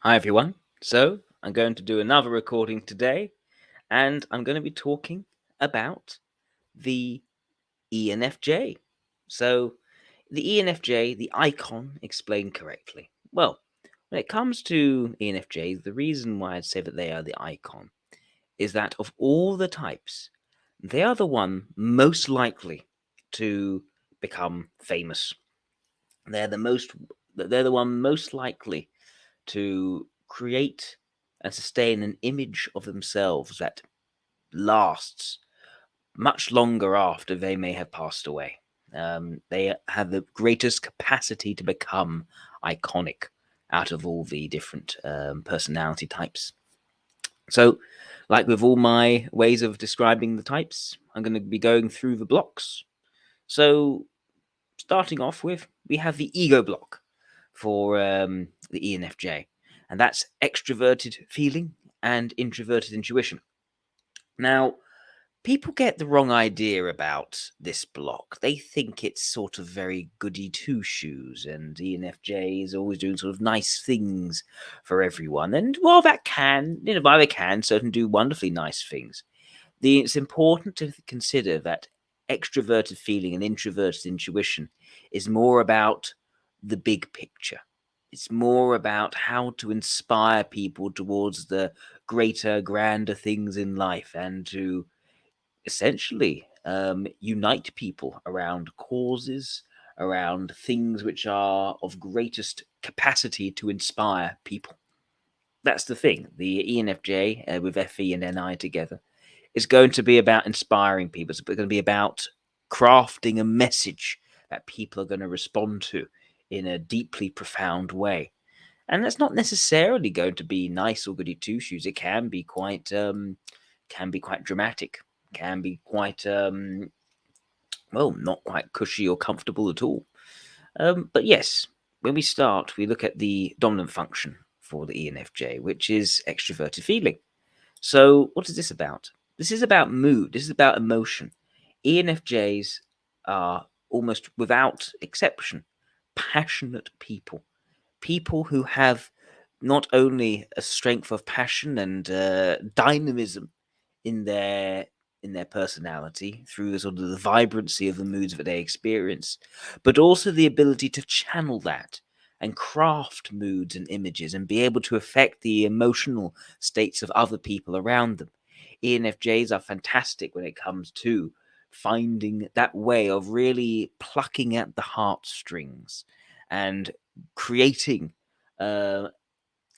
Hi everyone. So I'm going to do another recording today, and I'm going to be talking about the ENFJ. So the ENFJ, the icon explained correctly. Well, when it comes to ENFJs, the reason why I'd say that they are the icon is that of all the types, they are the one most likely to become famous. They're the one most likely to create and sustain an image of themselves that lasts much longer after they may have passed away. They have the greatest capacity to become iconic out of all the different personality types. So, like with all my ways of describing the types, I'm going to be going through the blocks. So, starting off with, we have the ego block for the ENFJ, and that's extroverted feeling and introverted intuition. Now, people get the wrong idea about this block. They think it's sort of very goody two shoes, and ENFJ is always doing sort of nice things for everyone. And while they can certainly do wonderfully nice things, it's important to consider that extroverted feeling and introverted intuition is more about the big picture. It's more about how to inspire people towards the greater, grander things in life and to essentially unite people around causes, around things which are of greatest capacity to inspire people. That's the thing. The ENFJ with FE and NI together is going to be about inspiring people. It's going to be about crafting a message that people are going to respond to in a deeply profound way. And that's not necessarily going to be nice or goody two shoes. It can be quite dramatic, can be quite not quite cushy or comfortable at all. But yes, when we start, we look at the dominant function for the ENFJ, which is extroverted feeling. So, what is this about? This is about mood. This is about emotion. ENFJs are almost without exception passionate people. People who have not only a strength of passion and dynamism in their personality through the sort of the vibrancy of the moods that they experience, but also the ability to channel that and craft moods and images and be able to affect the emotional states of other people around them. ENFJs are fantastic when it comes to finding that way of really plucking at the heartstrings and creating uh,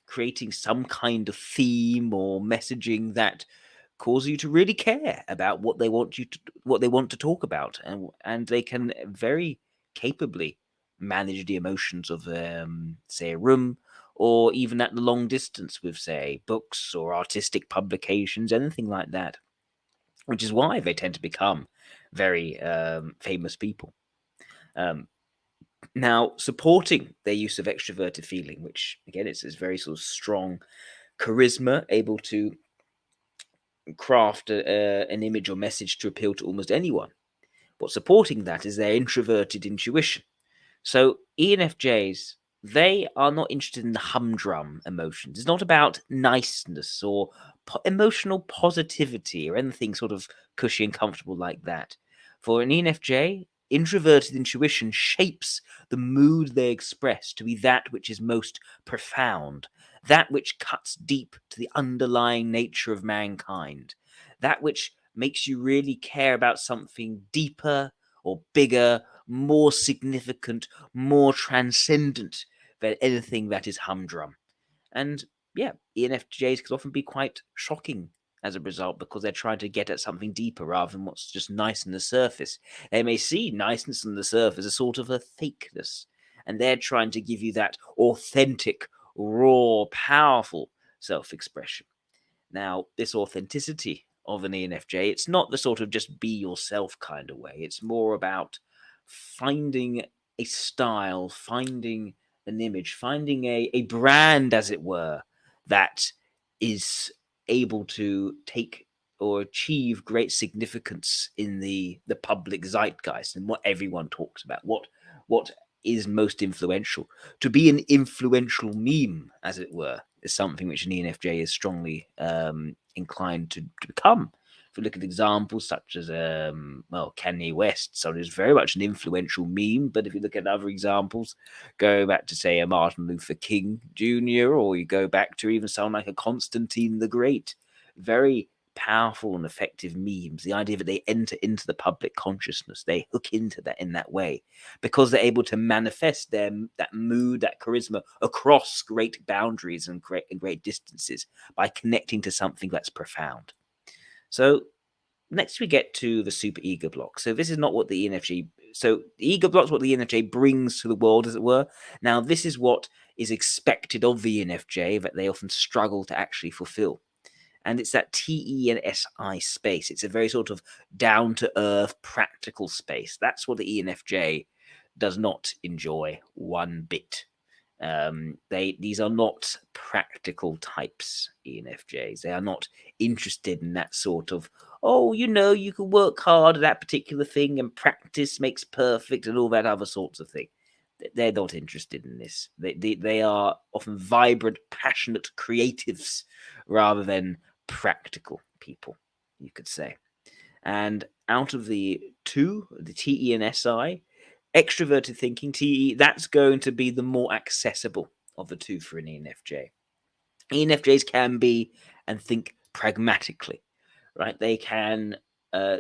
creating some kind of theme or messaging that cause you to really care about what they want to talk about, and they can very capably manage the emotions of say a room, or even at the long distance with say books or artistic publications, anything like that, which is why they tend to become very famous people. um, Now, supporting their use of extroverted feeling, which again is very sort of strong charisma, able to craft an image or message to appeal to almost anyone. What's supporting that is their introverted intuition. So ENFJs, they are not interested in the humdrum emotions. It's not about niceness or emotional positivity or anything sort of cushy and comfortable like that. For an ENFJ, introverted intuition shapes the mood they express to be that which is most profound, that which cuts deep to the underlying nature of mankind, that which makes you really care about something deeper or bigger, more significant, more transcendent than anything that is humdrum. And yeah, ENFJs can often be quite shocking as a result because they're trying to get at something deeper rather than what's just nice on the surface. They may see niceness on the surface as a sort of a fakeness, and they're trying to give you that authentic, raw, powerful self expression. Now, this authenticity of an ENFJ, it's not the sort of just be yourself kind of way. It's more about finding a style, finding an image, finding a brand, as it were, that is able to take or achieve great significance in the public zeitgeist and what everyone talks about, what is most influential. To be an influential meme, as it were, is something which an ENFJ is strongly inclined to become. If we look at examples such as Kanye West, so it's very much an influential meme. But if you look at other examples, go back to say a Martin Luther King Jr., or you go back to even someone like a Constantine the Great, very powerful and effective memes. The idea that they enter into the public consciousness, they hook into that in that way, because they're able to manifest them that mood, that charisma across great boundaries and great distances by connecting to something that's profound. So next we get to the super ego block. So this is not what the ENFJ. So the ego block is what the ENFJ brings to the world, as it were. Now this is what is expected of the ENFJ that they often struggle to actually fulfill. And it's that TE and SI space. It's a very sort of down to earth, practical space. That's what the ENFJ does not enjoy one bit. These are not practical types, ENFJs. They are not interested in that sort of, oh, you can work hard at that particular thing and practice makes perfect and all that other sorts of thing. They're not interested in this. They are often vibrant, passionate creatives rather than practical people, you could say. And out of the two, the TE and SI, extroverted thinking, TE, that's going to be the more accessible of the two for an ENFJ. ENFJs can be and think pragmatically, right? They can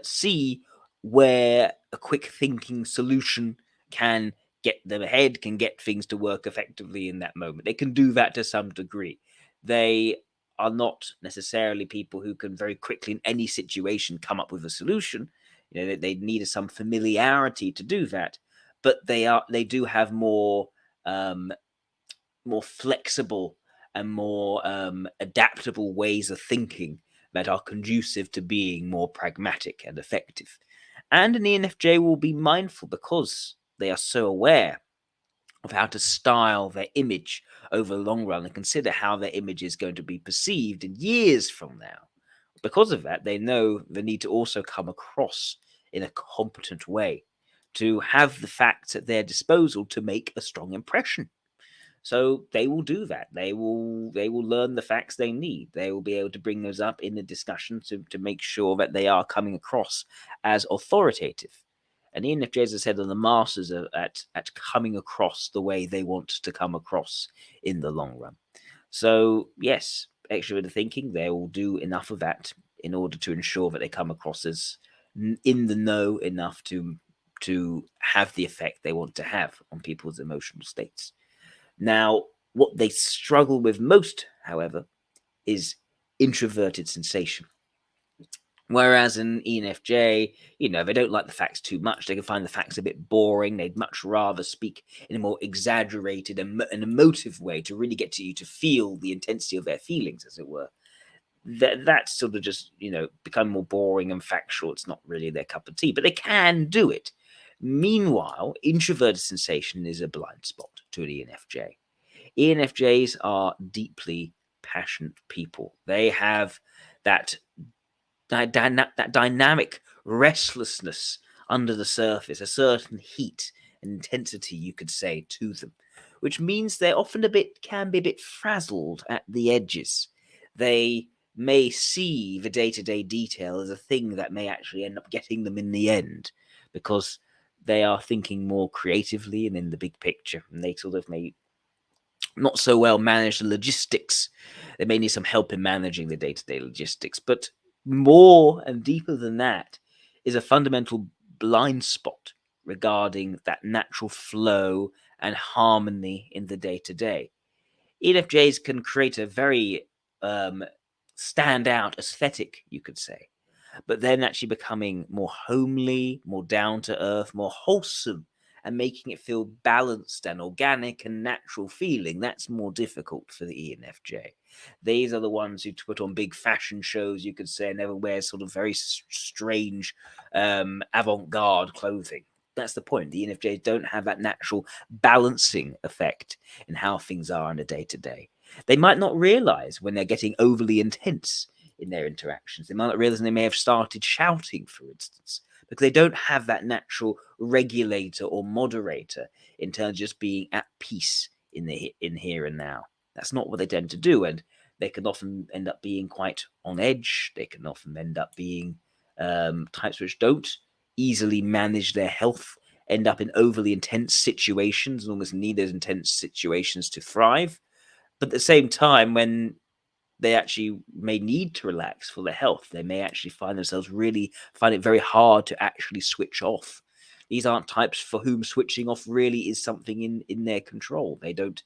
see where a quick thinking solution can get them ahead, can get things to work effectively in that moment. They can do that to some degree. They are not necessarily people who can very quickly in any situation come up with a solution. They need some familiarity to do that, but they do have more flexible and more adaptable ways of thinking that are conducive to being more pragmatic and effective. And an ENFJ will be mindful because they are so aware of how to style their image over the long run and consider how their image is going to be perceived in years from now. Because of that, they know the need to also come across in a competent way, to have the facts at their disposal to make a strong impression. So they will do that. They will learn the facts they need. They will be able to bring those up in the discussion to make sure that they are coming across as authoritative. And ENFJ, as I said, are the masters at coming across the way they want to come across in the long run. So yes, extroverted thinking, they will do enough of that in order to ensure that they come across as in the know enough to have the effect they want to have on people's emotional states. Now, what they struggle with most, however, is introverted sensation. Whereas an ENFJ, they don't like the facts too much. They can find the facts a bit boring. They'd much rather speak in a more exaggerated and emotive way to really get to you to feel the intensity of their feelings, as it were. That's sort of just, become more boring and factual. It's not really their cup of tea, but they can do it. Meanwhile, introverted sensation is a blind spot to an ENFJ. ENFJs are deeply passionate people. They have that dynamic restlessness under the surface, a certain heat and intensity, you could say, to them, which means they're often can be a bit frazzled at the edges. They may see the day-to-day detail as a thing that may actually end up getting them in the end, because they are thinking more creatively and in the big picture, and they sort of may not so well manage the logistics. They may need some help in managing the day-to-day logistics, but more and deeper than that is a fundamental blind spot regarding that natural flow and harmony in the day-to-day. ENFJs can create a very standout aesthetic, you could say, but then actually becoming more homely, more down to earth, more wholesome, and making it feel balanced and organic and natural feeling, that's more difficult for the ENFJ. These are the ones who put on big fashion shows, you could say, and never wear sort of very strange avant-garde clothing. That's the point. The ENFJs don't have that natural balancing effect in how things are in a day-to-day. They might not realize when they're getting overly intense in their interactions. They might not realize they may have started shouting, for instance, because they don't have that natural regulator or moderator in terms of just being at peace in here and now. That's not what they tend to do, and they can often end up being quite on edge. They can often end up being types which don't easily manage their health, end up in overly intense situations, and almost need those intense situations to thrive. But at the same time, when they actually may need to relax for their health, they may actually find themselves really find it very hard to actually switch off. These aren't types for whom switching off really is something in their control. They don't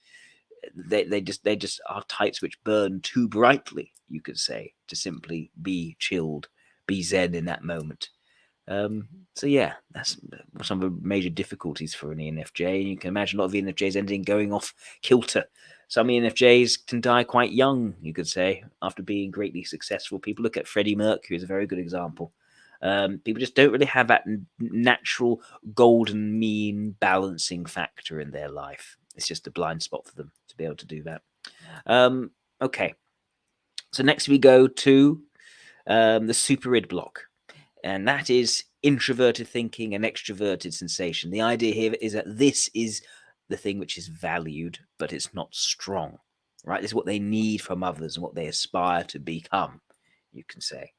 they just are types which burn too brightly, you could say, to simply be chilled, be zen in that moment. So yeah, that's some of the major difficulties for an ENFJ. And you can imagine a lot of ENFJs ending going off kilter. Some ENFJs can die quite young, you could say, after being greatly successful. People look at Freddie Mercury as a very good example. People just don't really have that natural golden mean balancing factor in their life. It's just a blind spot for them to be able to do that. Okay, so next we go to the super id block, and that is introverted thinking and extroverted sensation. The idea here is that this is the thing which is valued, but it's not strong, right? This is what they need from others and what they aspire to become, you can say.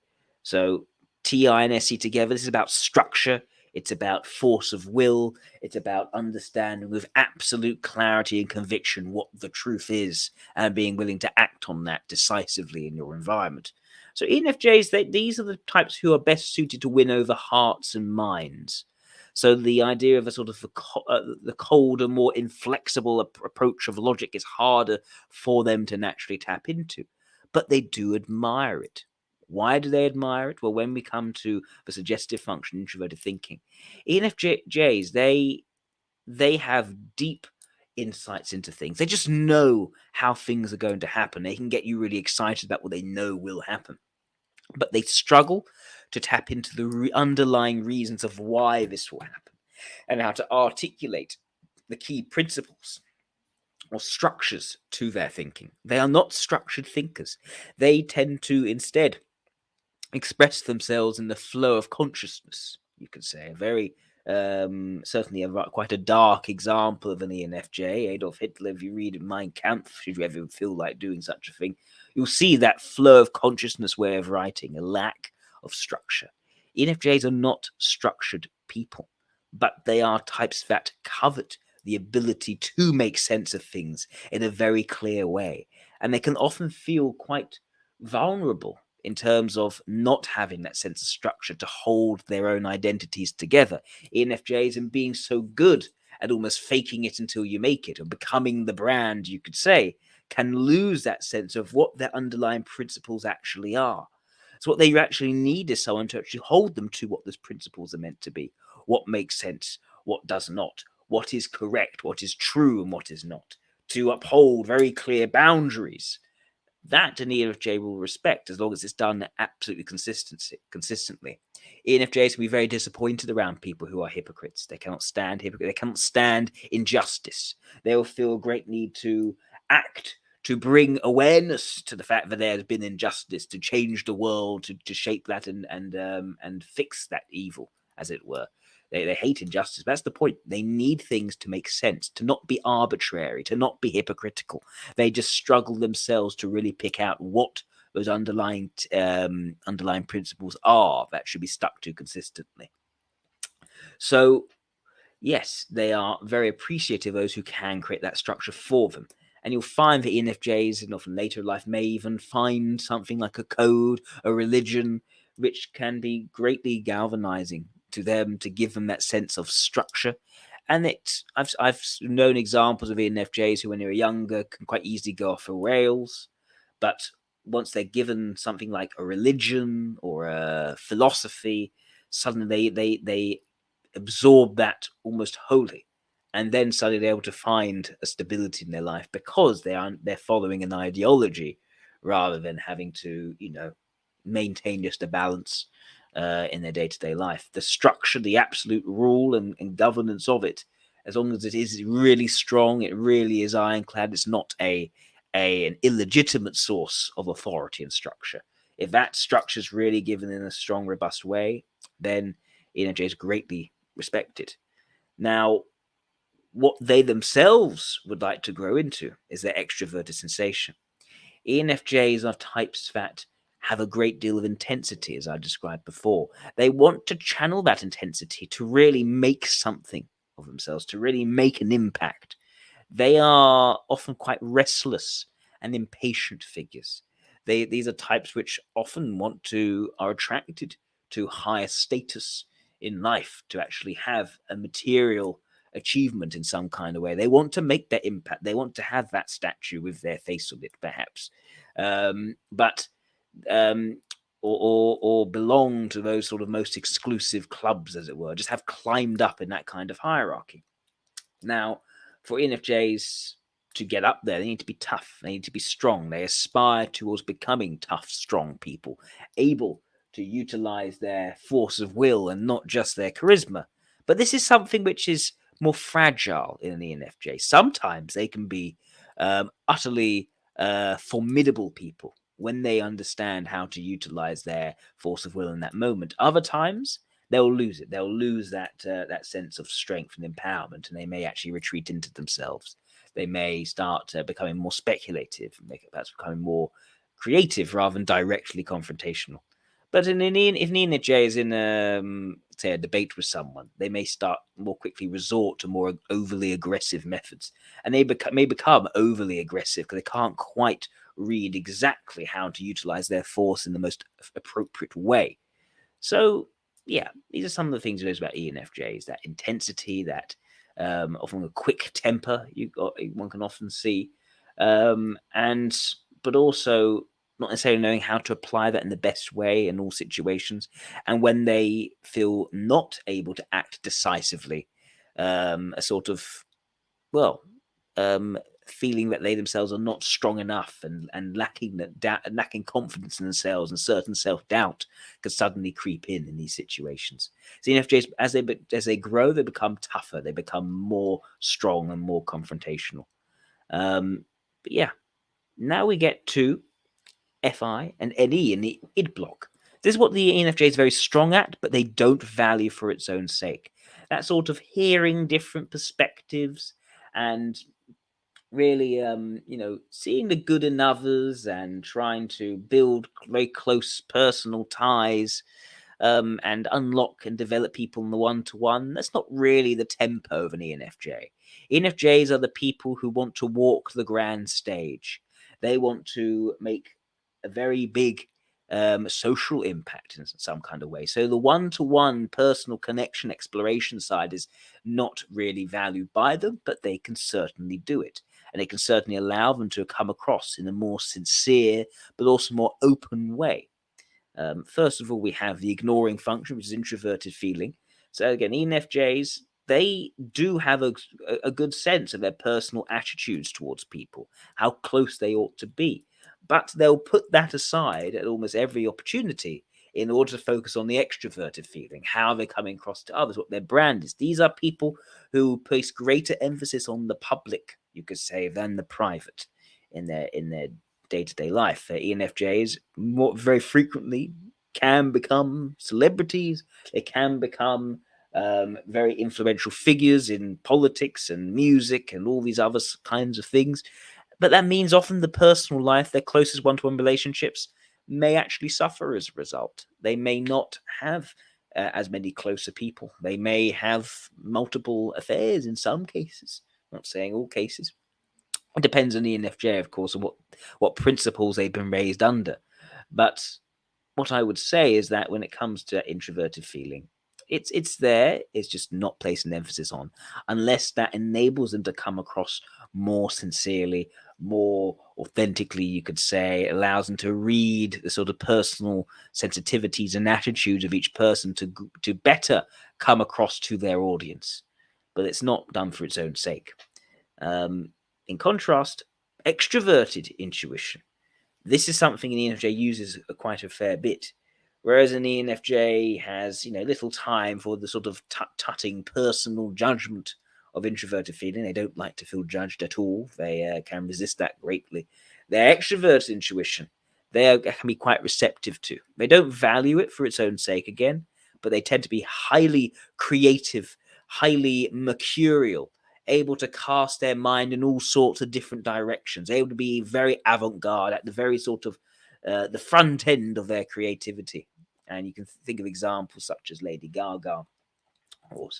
So TI and SE together, this is about structure. It's about force of will. It's about understanding with absolute clarity and conviction what the truth is and being willing to act on that decisively in your environment. So ENFJs, these are the types who are best suited to win over hearts and minds. So the idea of a sort of the colder, more inflexible approach of logic is harder for them to naturally tap into, but they do admire it. Why do they admire it? Well, when we come to the suggestive function, introverted thinking, ENFJs, they have deep insights into things. They just know how things are going to happen. They can get you really excited about what they know will happen, but they struggle to tap into the underlying reasons of why this will happen and how to articulate the key principles or structures to their thinking. They are not structured thinkers. They tend to instead express themselves in the flow of consciousness, you could say. A very certainly quite a dark example of an ENFJ, Adolf Hitler. If you read Mein Kampf, should you ever feel like doing such a thing, you'll see that flow of consciousness way of writing, a lack of structure. ENFJs are not structured people, but they are types that covet the ability to make sense of things in a very clear way. And they can often feel quite vulnerable in terms of not having that sense of structure to hold their own identities together. ENFJs, and being so good at almost faking it until you make it, or becoming the brand, you could say, can lose that sense of what their underlying principles actually are. So what they actually need is someone to actually hold them to what those principles are meant to be, what makes sense, what does not, what is correct, what is true, and what is not, to uphold very clear boundaries. That an ENFJ will respect as long as it's done absolutely consistently. ENFJs can be very disappointed around people who are hypocrites. They cannot stand hypocrites. They cannot stand injustice. They will feel a great need to act, to bring awareness to the fact that there has been injustice, to change the world, to shape that and fix that evil, as it were. They hate injustice. That's the point. They need things to make sense, to not be arbitrary, to not be hypocritical. They just struggle themselves to really pick out what those underlying principles are that should be stuck to consistently. So yes, they are very appreciative of those who can create that structure for them. And you'll find that ENFJs, and often later in life, may even find something like a code, a religion, which can be greatly galvanizing to them, to give them that sense of structure. And I've known examples of ENFJs who, when they were younger, can quite easily go off the rails, but once they're given something like a religion or a philosophy, suddenly they absorb that almost wholly, and then suddenly they're able to find a stability in their life because they're following an ideology rather than having to maintain just a balance in their day-to-day life. The structure, the absolute rule and governance of it, as long as it is really strong, it really is ironclad. It's not an illegitimate source of authority and structure. If that structure is really given in a strong, robust way, then ENFJ is greatly respected. Now, what they themselves would like to grow into is their extroverted sensation. ENFJs are types that have a great deal of intensity, as I described before. They want to channel that intensity to really make something of themselves, to really make an impact. They are often quite restless and impatient figures. These are types which often are attracted to higher status in life, to actually have a material achievement in some kind of way. They want to make their impact. They want to have that statue with their face on it, perhaps, but or belong to those sort of most exclusive clubs, as it were. Just have climbed up in that kind of hierarchy. Now, for ENFJs to get up there, they need to be tough. They need to be strong. They aspire towards becoming tough, strong people, able to utilize their force of will and not just their charisma. But this is something which is more fragile in an ENFJ. Sometimes they can be utterly formidable people when they understand how to utilize their force of will in that moment. Other times, they'll lose it. They'll lose that sense of strength and empowerment, and they may actually retreat into themselves. They may start becoming more speculative, perhaps becoming more creative rather than directly confrontational. But if an ENFJ is in, say, a debate with someone, they may start more quickly resort to more overly aggressive methods, and they may become overly aggressive because they can't quite read exactly how to utilize their force in the most appropriate way. So, yeah, these are some of the things you know about ENFJs: that intensity, that often a quick temper one can often see, and but also not necessarily knowing how to apply that in the best way in all situations. And when they feel not able to act decisively, a sort of, well, um, feeling that they themselves are not strong enough, and lacking confidence in themselves, and certain self-doubt can suddenly creep in these situations. So ENFJs, as they grow, they become tougher, they become more strong and more confrontational. But yeah, now we get to FI and NE in the id block. This is what the ENFJ is very strong at, but they don't value for its own sake. That sort of hearing different perspectives and really seeing the good in others and trying to build very close personal ties, and unlock and develop people in the one-to-one. That's not really the tempo of an ENFJ. ENFJs are the people who want to walk the grand stage. They want to make a very big social impact in some kind of way. So the one-to-one personal connection exploration side is not really valued by them, but they can certainly do it. And it can certainly allow them to come across in a more sincere, but also more open way. First of all, we have the ignoring function, which is introverted feeling. So again, ENFJs, they do have a good sense of their personal attitudes towards people, how close they ought to be. But they'll put that aside at almost every opportunity in order to focus on the extroverted feeling, how they're coming across to others, what their brand is. These are people who place greater emphasis on the public, you could say, than the private in their day-to-day life. ENFJs very frequently can become celebrities. They can become very influential figures in politics and music and all these other kinds of things. But that means often the personal life, their closest one-to-one relationships, may actually suffer as a result. They may not have as many closer people. They may have multiple affairs in some cases. I'm not saying all cases. It depends on the ENFJ, of course, and what principles they've been raised under. But what I would say is that when it comes to introverted feeling, it's there. It's just not placed an emphasis on, unless that enables them to come across more sincerely, more authentically. You could say allows them to read the sort of personal sensitivities and attitudes of each person to better come across to their audience. But it's not done for its own sake. In contrast, extroverted intuition. This is something an ENFJ uses quite a fair bit, whereas an ENFJ has little time for the sort of tutting personal judgment of introverted feeling. They don't like to feel judged at all. They can resist that greatly. Their extroverted intuition, can be quite receptive to. They don't value it for its own sake again, but they tend to be highly creative, highly mercurial, able to cast their mind in all sorts of different directions, able to be very avant-garde at the very sort of the front end of their creativity. And you can think of examples such as Lady Gaga or,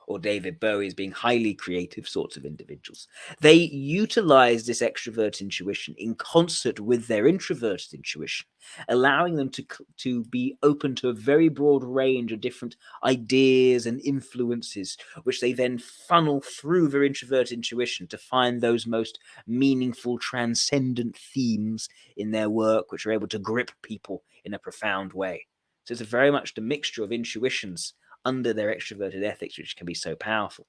or David Bowie as being highly creative sorts of individuals. They utilize this extrovert intuition in concert with their introverted intuition, allowing them to be open to a very broad range of different ideas and influences, which they then funnel through their introverted intuition to find those most meaningful, transcendent themes in their work, which are able to grip people in a profound way. So it's very much the mixture of intuitions under their extroverted ethics, which can be so powerful.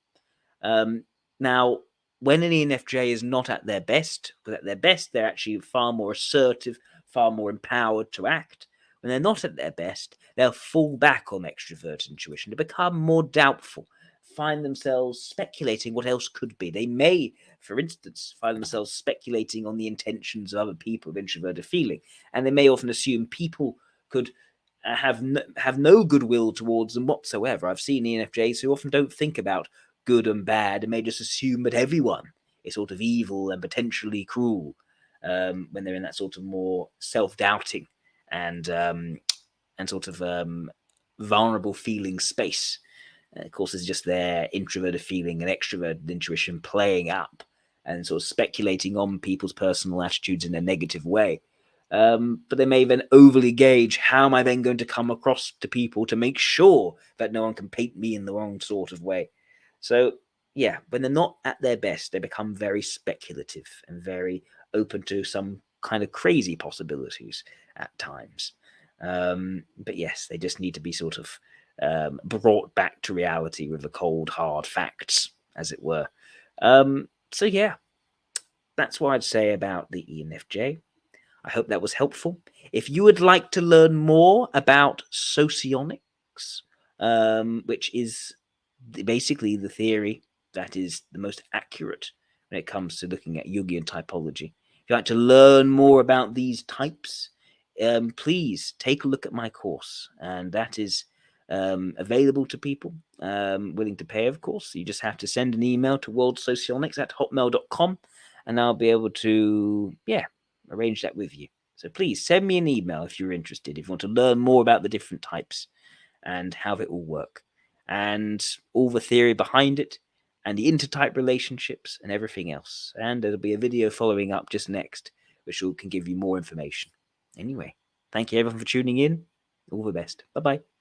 Now, when an ENFJ is not at their best, because at their best, they're actually far more assertive, far more empowered to act. When they're not at their best, they'll fall back on extroverted intuition to become more doubtful, find themselves speculating what else could be. They may, for instance, find themselves speculating on the intentions of other people of introverted feeling, and they may often assume people could have no goodwill towards them whatsoever. I've seen ENFJs who often don't think about good and bad and may just assume that everyone is sort of evil and potentially cruel when they're in that sort of more self-doubting and sort of vulnerable feeling space. Of course, it's just their introverted feeling and extroverted intuition playing up and sort of speculating on people's personal attitudes in a negative way. But they may then overly gauge how am I then going to come across to people to make sure that no one can paint me in the wrong sort of way. So, yeah, when they're not at their best, they become very speculative and very open to some kind of crazy possibilities at times. But yes, they just need to be sort of brought back to reality with the cold, hard facts, as it were. So, yeah, that's what I'd say about the ENFJ. I hope that was helpful. If you would like to learn more about socionics, which is basically the theory that is the most accurate when it comes to looking at Jungian typology, if you'd like to learn more about these types, please take a look at my course. And that is available to people willing to pay, of course. You just have to send an email to worldsocionics@hotmail.com and I'll be able to, arrange that with you. So please send me an email if you're interested, if you want to learn more about the different types and how they all work and all the theory behind it and the intertype relationships and everything else. And there'll be a video following up just next, which can give you more information. Anyway, thank you everyone for tuning in. All the best. Bye-bye.